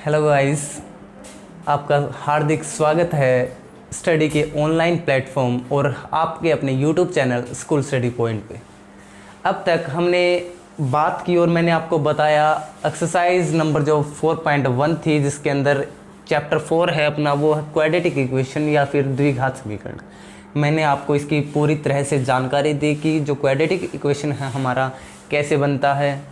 Hello guys, आपका हार्दिक स्वागत है स्टडी के ऑनलाइन प्लेटफॉर्म और आपके अपने YouTube channel school study point पे। अब तक हमने बात की और मैंने आपको बताया एक्सरसाइज नंबर जो 4.1 थी, जिसके अंदर चैप्टर 4 है अपना, वो है क्वाड्रेटिक इक्वेशन या फिर द्विघात समीकरण। मैंने आपको इसकी पूरी तरह से जानकारी दी कि जो क्वाड्रेटिक इक्वेशन है हमारा कैसे बनता है,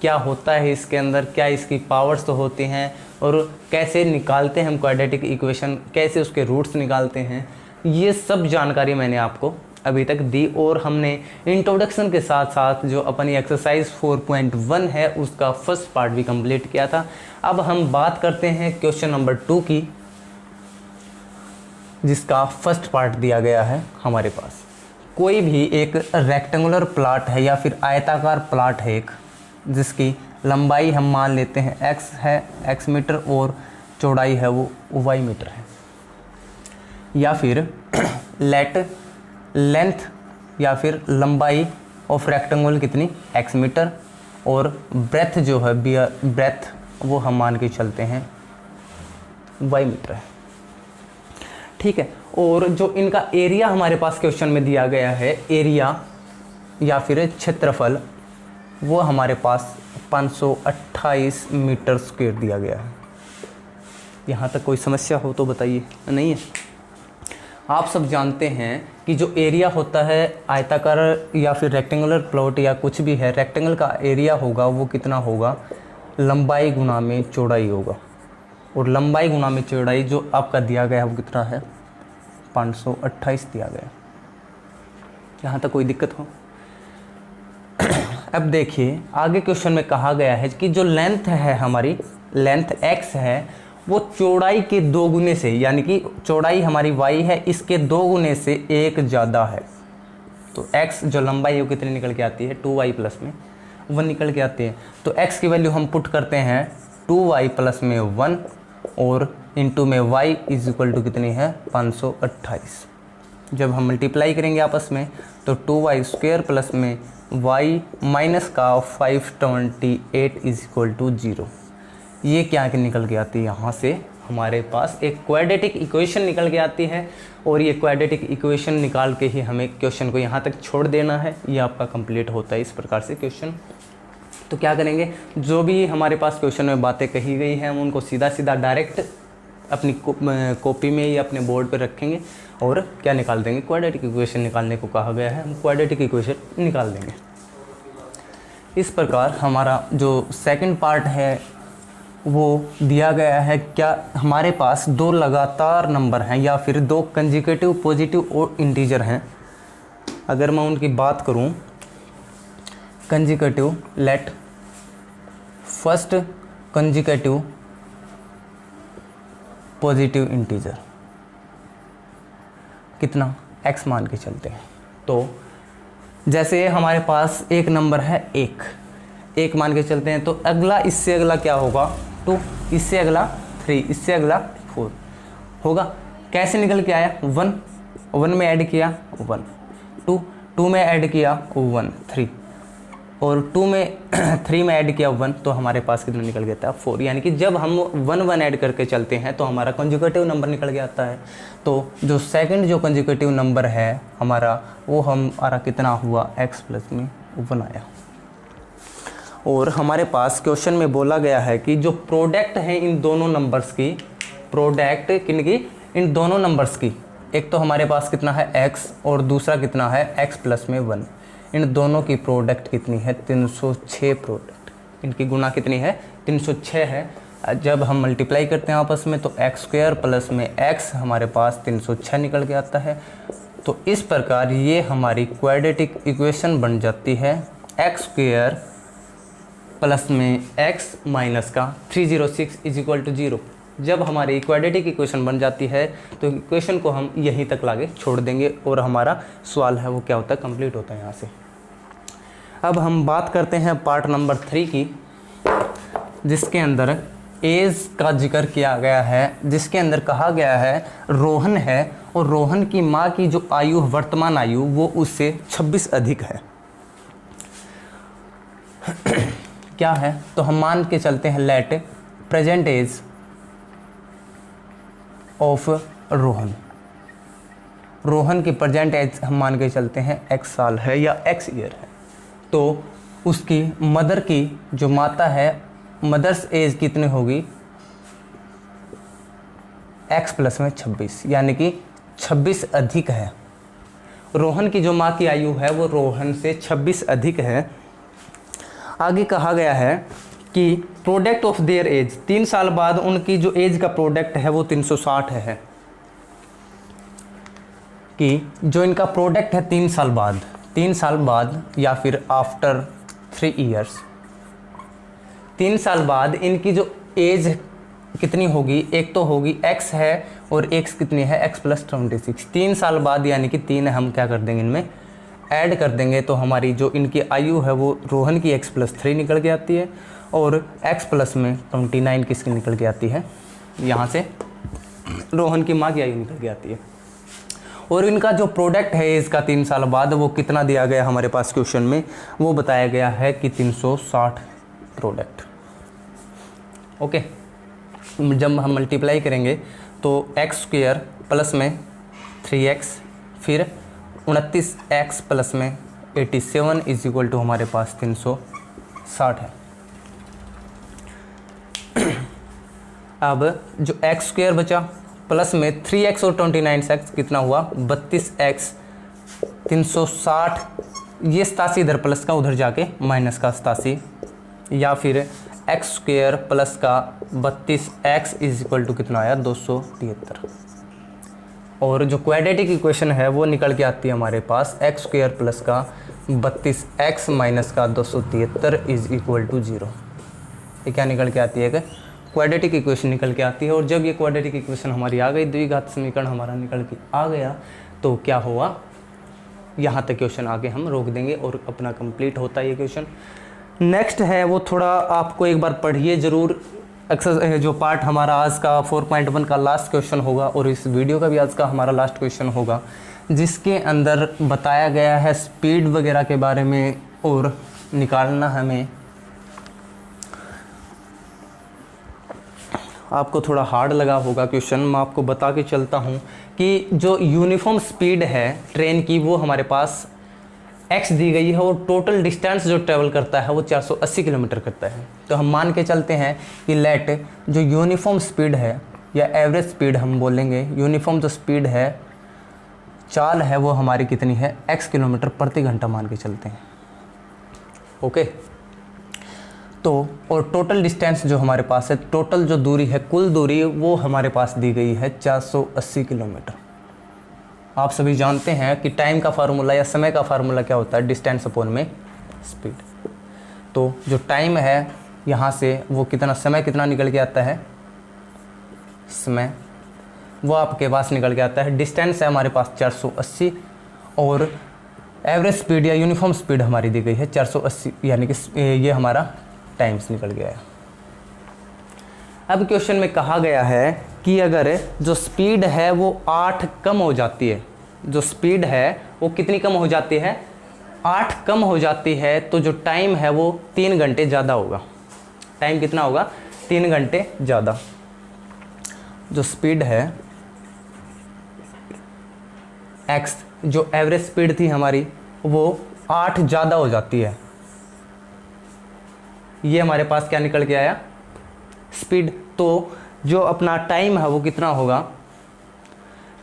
क्या होता है इसके अंदर, क्या इसकी पावर्स तो होती हैं और कैसे निकालते हैं हम क्वाड्रेटिक इक्वेशन, कैसे उसके रूट्स निकालते हैं, ये सब जानकारी मैंने आपको अभी तक दी। और हमने इंट्रोडक्शन के साथ साथ जो अपनी एक्सरसाइज 4.1 है उसका फर्स्ट पार्ट भी कंप्लीट किया था। अब हम बात करते हैं क्वेश्चन नंबर 2 की, जिसका फर्स्ट पार्ट दिया गया है हमारे पास। कोई भी एक रेक्टेंगुलर प्लॉट है या फिर आयताकार प्लॉट है एक, जिसकी लंबाई हम मान लेते हैं x है, x मीटर, और चौड़ाई है वो y मीटर है। या फिर लेंथ या फिर लंबाई ऑफ रेक्टेंगल कितनी x मीटर, और ब्रेथ जो है ब्रेथ वो हम मान के चलते हैं y मीटर है। ठीक है। और जो इनका एरिया हमारे पास क्वेश्चन में दिया गया है, एरिया या फिर क्षेत्रफल, वो हमारे पास 528 मीटर स्क्वायर दिया गया है। यहाँ तक कोई समस्या हो तो बताइए। नहीं है? आप सब जानते हैं कि जो एरिया होता है आयताकार या फिर रेक्टेंगुलर प्लॉट या कुछ भी है, रेक्टेंगल का एरिया होगा वो कितना होगा, लंबाई गुना में चौड़ाई होगा। और लंबाई गुना में चौड़ाई जो आपका दिया गया है वो कितना है, 528 दिया गया। यहाँ तक कोई दिक्कत हो? अब देखिए आगे क्वेश्चन में कहा गया है कि जो लेंथ है हमारी, लेंथ x है, वो चौड़ाई के 2 गुने से, यानी कि चौड़ाई हमारी y है, इसके 2 गुने से 1 ज़्यादा है। तो x जो लंबाई है वो कितनी निकल के आती है, 2y प्लस में 1 निकल के आती है। तो x की वैल्यू हम पुट करते हैं 2y प्लस में 1 और इंटू में y इज इक्वल टू कितनी है, 528। जब हम मल्टीप्लाई करेंगे आपस में तो 2y स्क्वायर प्लस में y माइनस का 528 इज इक्वल टू 0। ये क्या निकल के आती है, यहाँ से हमारे पास एक क्वाड्रेटिक इक्वेशन निकल के आती है। और ये क्वाड्रेटिक इक्वेशन निकाल के ही हमें क्वेश्चन को यहाँ तक छोड़ देना है। ये आपका कंप्लीट होता है इस प्रकार से क्वेश्चन। तो क्या करेंगे, जो भी हमारे पास क्वेश्चन में बातें कही गई हैं हम उनको सीधा सीधा डायरेक्ट अपनी कॉपी में या अपने बोर्ड पर रखेंगे और क्या निकाल देंगे, क्वाड्रेटिक इक्वेशन निकालने को कहा गया है, हम क्वाड्रेटिक इक्वेशन निकाल देंगे। इस प्रकार हमारा जो सेकंड पार्ट है वो दिया गया है। क्या हमारे पास 2 लगातार नंबर हैं या फिर 2 कंजिक्यूटिव पॉजिटिव और इंटीजर हैं। अगर मैं उनकी बात करूं, consecutive, let first consecutive positive integer कितना, x मान के चलते हैं। तो जैसे हमारे पास एक नंबर है 1 मान के चलते हैं, तो अगला इससे अगला क्या होगा 2, इससे अगला 3, इससे अगला 4 होगा। कैसे निकल के आया, 1 में ऐड किया 1, 2 में ऐड किया 1, 3, और 2 में 3 में ऐड किया 1, तो हमारे पास कितना निकल गया था 4। यानी कि जब हम 1 ऐड करके चलते हैं तो हमारा कंजुगेटिव नंबर निकल के आता है। तो जो सेकंड जो कंजुगेटिव नंबर है हमारा, वो हमारा कितना हुआ, x प्लस में 1 आया। और हमारे पास क्वेश्चन में बोला गया है कि जो प्रोडक्ट है इन दोनों नंबर्स की, प्रोडक्ट किनकी, इन दोनों नंबर्स की, एक तो हमारे पास कितना है x और दूसरा कितना है x प्लस में 1, इन दोनों की प्रोडक्ट कितनी है, 306 प्रोडक्ट। इनकी गुना कितनी है, 306 है। जब हम मल्टीप्लाई करते हैं आपस में तो x स्क्वायर प्लस में x हमारे पास 306 निकल के आता है। तो इस प्रकार ये हमारी क्वाड्रेटिक इक्वेशन बन जाती है, x स्क्वायर प्लस में x माइनस का 306 इज इक्वल टू 0। जब हमारी क्वाड्रेटिक इक्वेशन बन जाती है तो इक्वेशन को हम यहीं तक लाके छोड़ देंगे और हमारा सवाल है वो क्या होता है, कंप्लीट होता है यहाँ से। अब हम बात करते हैं पार्ट नंबर 3 की, जिसके अंदर एज का जिक्र किया गया है, जिसके अंदर कहा गया है रोहन है और रोहन की माँ की जो आयु, वर्तमान आयु, वो उससे 26 अधिक है। क्या है, तो हम मान के चलते हैं let present age of Rohan. Rohan की प्रेजेंट एज हम मान के चलते हैं x साल है या x ईयर है। तो उसकी मदर की जो माता है, मदर्स एज कितनी होगी, x प्लस में 26, यानी कि 26 अधिक है। रोहन की जो माँ की आयु है वो रोहन से 26 अधिक है। आगे कहा गया है कि प्रोडक्ट ऑफ देयर एज, 3 साल बाद उनकी जो एज का प्रोडक्ट है वो 360 है। कि जो इनका प्रोडक्ट है 3 साल बाद या फिर आफ्टर 3 ईयर्स, 3 साल बाद इनकी जो एज कितनी होगी, एक तो होगी x है और x कितनी है, x प्लस 26। 3 साल बाद यानी कि 3 हम क्या कर देंगे, इनमें ऐड कर देंगे, तो हमारी जो इनकी आयु है वो रोहन की x प्लस 3 निकल के आती है और x प्लस में 29 किसकी निकल के आती है, यहाँ से रोहन की माँ की आयु निकल के आती है। और इनका जो प्रोडक्ट है एज का 3 साल बाद वो कितना दिया गया हमारे पास क्वेश्चन में, वो बताया गया है कि 360 प्रोडक्ट। ओके, जब हम मल्टीप्लाई करेंगे तो x² प्लस में 3x फिर 29x प्लस में 87 इज इक्वल टू हमारे पास 360 है। अब जो x² बचा प्लस में 3x और 29x कितना हुआ, 32x, 360, ये 87 इधर प्लस का, उधर जाके माइनस का 87, या फिर x² प्लस का 32x इज इक्वल टू कितना आया, 273। और जो क्वाड्रेटिक इक्वेशन है वो निकल के आती है हमारे पास x² प्लस का 32x माइनस का 273 इज इक्वल टू 0। ये क्या निकल के आती है, क्वाड्रेटिक इक्वेशन निकल के आती है। और जब ये क्वाड्रेटिक इक्वेशन हमारी आ गई, द्विघात समीकरण हमारा निकल के आ गया, तो क्या हुआ, यहाँ तक क्वेश्चन आगे हम रोक देंगे और अपना कंप्लीट होता है ये क्वेश्चन। नेक्स्ट है वो थोड़ा आपको एक बार पढ़िए ज़रूर, एक्सरसाइज जो पार्ट हमारा आज का 4.1 का लास्ट क्वेश्चन होगा और इस वीडियो का भी आज का हमारा लास्ट क्वेश्चन होगा, जिसके अंदर बताया गया है स्पीड वगैरह के बारे में और निकालना हमें। आपको थोड़ा हार्ड लगा होगा क्वेश्चन, मैं आपको बता के चलता हूँ कि जो यूनिफॉर्म स्पीड है ट्रेन की वो हमारे पास x दी गई है और टोटल डिस्टेंस जो ट्रेवल करता है वो 480 किलोमीटर करता है। तो हम मान के चलते हैं कि लेट जो यूनिफॉर्म स्पीड है या एवरेज स्पीड हम बोलेंगे, यूनिफॉर्म जो स्पीड है, चाल है, वो हमारी कितनी है, x किलोमीटर प्रति घंटा मान के चलते हैं। ओके, तो और टोटल डिस्टेंस जो हमारे पास है, टोटल जो दूरी है, कुल दूरी, वो हमारे पास दी गई है 480 किलोमीटर। आप सभी जानते हैं कि टाइम का फार्मूला या समय का फार्मूला क्या होता है, डिस्टेंस अपॉन में स्पीड। तो जो टाइम है यहाँ से वो कितना, समय कितना निकल के आता है, समय वो आपके पास निकल के आता है। डिस्टेंस है हमारे पास 480 और एवरेज स्पीड या यूनिफॉर्म स्पीड हमारी दी गई है 480, यानी कि ये हमारा टाइम्स निकल गया है। अब क्वेश्चन में कहा गया है कि अगर जो स्पीड है वो 8 कम हो जाती है, जो स्पीड है वो कितनी कम हो जाती है, 8 कम हो जाती है, तो जो टाइम है वो 3 घंटे ज़्यादा होगा। टाइम कितना होगा, 3 घंटे ज़्यादा। जो स्पीड है x, जो एवरेज स्पीड थी हमारी वो 8 ज़्यादा हो जाती है। ये हमारे पास क्या निकल के आया, स्पीड। तो जो अपना टाइम है वो कितना होगा,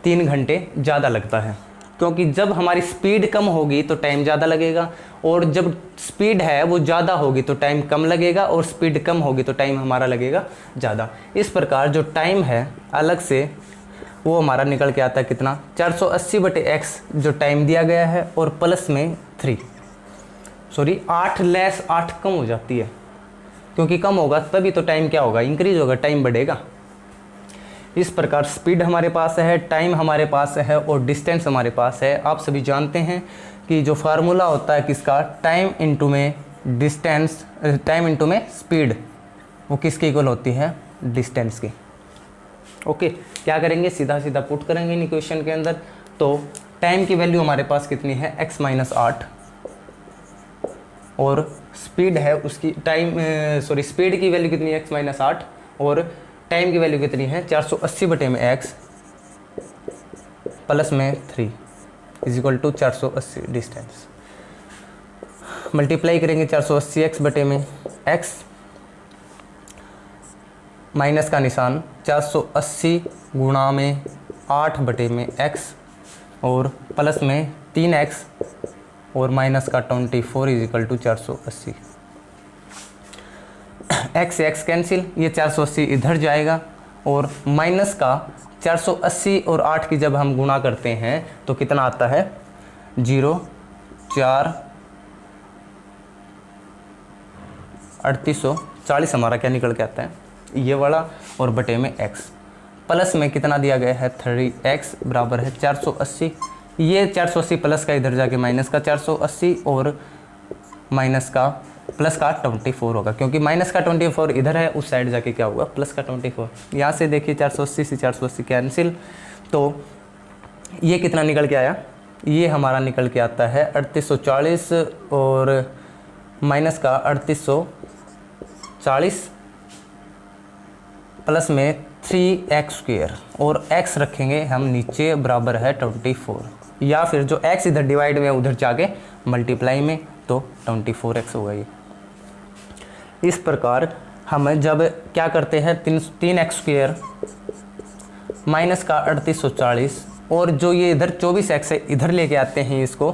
3 घंटे ज़्यादा लगता है, क्योंकि जब हमारी स्पीड कम होगी तो टाइम ज़्यादा लगेगा, और जब स्पीड है वो ज़्यादा होगी तो टाइम कम लगेगा, और स्पीड कम होगी तो टाइम हमारा लगेगा ज़्यादा। इस प्रकार जो टाइम है अलग से वो हमारा निकल के आता है कितना, 480/x जो टाइम दिया गया है, और प्लस में 8 लेस 8 कम हो जाती है, क्योंकि कम होगा तभी तो टाइम क्या होगा, इंक्रीज होगा, टाइम बढ़ेगा। इस प्रकार स्पीड हमारे पास है, टाइम हमारे पास है और डिस्टेंस हमारे पास है। आप सभी जानते हैं कि जो फार्मूला होता है किसका, टाइम इंटू में डिस्टेंस, टाइम इंटू में स्पीड, वो किसके इक्वल होती है, डिस्टेंस की। ओके, क्या करेंगे, सीधा सीधा पुट करेंगे इन इक्वेशन के अंदर। तो टाइम की वैल्यू हमारे पास कितनी है, x माइनस 8, और स्पीड है उसकी स्पीड की वैल्यू कितनी है, x माइनस 8, और टाइम की वैल्यू कितनी है 480 बटे में x प्लस में 3 is equal to 480 distance. Multiply करेंगे 480 x बटे में x, माइनस का निशान 480 गुणा में 8 बटे में x, और प्लस में 3x और माइनस का 24 इज इक्वल टू 480। x से x कैंसिल, ये 480 इधर जाएगा, और माइनस का 480 और 8 की जब हम गुणा करते हैं तो कितना आता है, 0 4 3840 हमारा क्या निकल के आता है, ये वाला, और बटे में x, प्लस में कितना दिया गया है 3x बराबर है 480। ये 480 प्लस का इधर जाके माइनस का 480, और माइनस का प्लस का 24 होगा, क्योंकि माइनस का 24 इधर है, उस साइड जाके क्या होगा, प्लस का 24। यहाँ से देखिए 480 से 480 कैंसिल, तो ये कितना निकल के आया, ये हमारा निकल के आता है 3840, और माइनस का 3840 प्लस में 3x स्क्वायर, और x रखेंगे हम नीचे बराबर है 24, या फिर जो x इधर डिवाइड में उधर जाके मल्टीप्लाई में, तो 24x होगा ये। इस प्रकार हम जब क्या करते हैं 3x स्क्वायर माइनस का 3840, और जो ये इधर 24x है इधर लेके आते हैं, इसको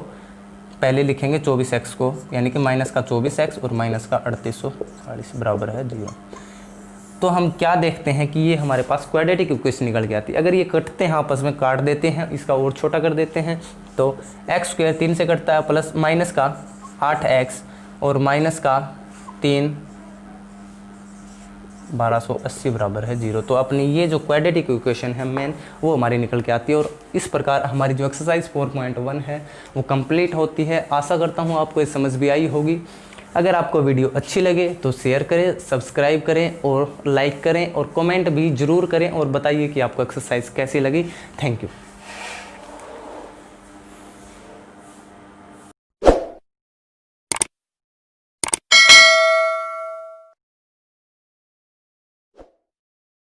पहले लिखेंगे 24x को, यानी कि माइनस का 24x और माइनस का 3840 बराबर है 0। तो हम क्या देखते हैं कि ये हमारे पास क्वाड्रेटिक इक्वेशन निकल के आती है। अगर ये कटते हैं आपस में, काट देते हैं, इसका और छोटा कर देते हैं, तो x स्क्वायर 3 से कटता है, प्लस माइनस का 8x और माइनस का 3 1280 बराबर है 0। तो अपनी ये जो क्वाड्रेटिक इक्वेशन है मेन, वो हमारी निकल के आती है। और इस प्रकार हमारी जो एक्सरसाइज 4.1 है वो कंप्लीट होती है। आशा करता हूँ आपको ये समझ भी आई होगी। अगर आपको वीडियो अच्छी लगे तो शेयर करें, सब्सक्राइब करें और लाइक करें, और कमेंट भी ज़रूर करें और बताइए कि आपको एक्सरसाइज कैसी लगी। Thank you.